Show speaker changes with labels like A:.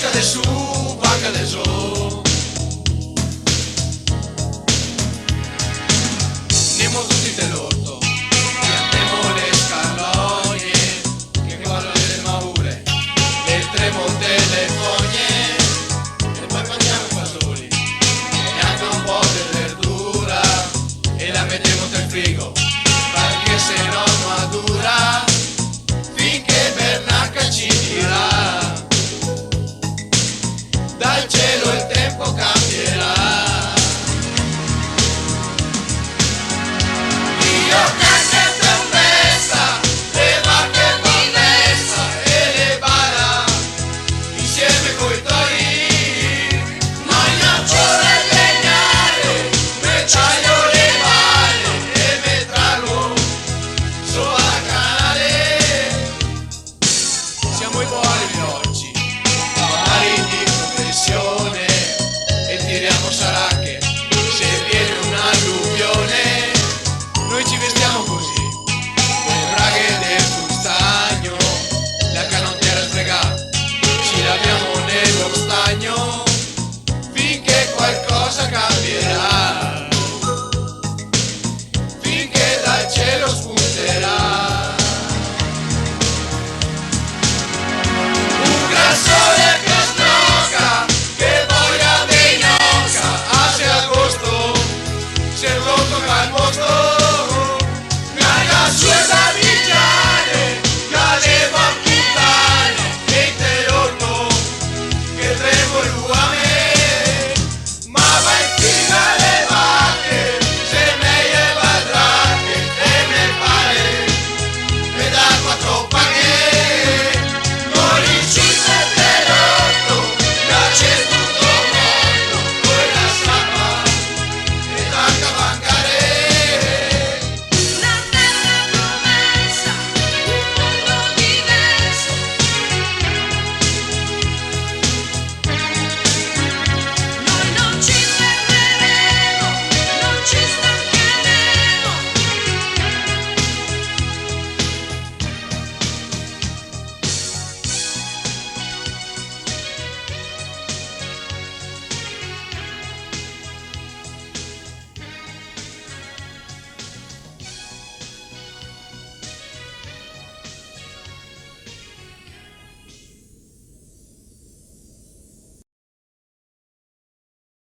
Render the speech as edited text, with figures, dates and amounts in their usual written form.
A: cade su, va cade giù. Andiamo tutti dell'orto, piantiamo le scaroglie, che guardo le maure, vedremo delle fogne, e poi mangiamo i fagioli, e anche un po' di verdura, e la mettiamo nel frigo, perché se no non dura, finché Bernacca ci dirà, dal cielo il tempo cambierà. Io canto trombetta, le vacche con messa e le bara, insieme coi tori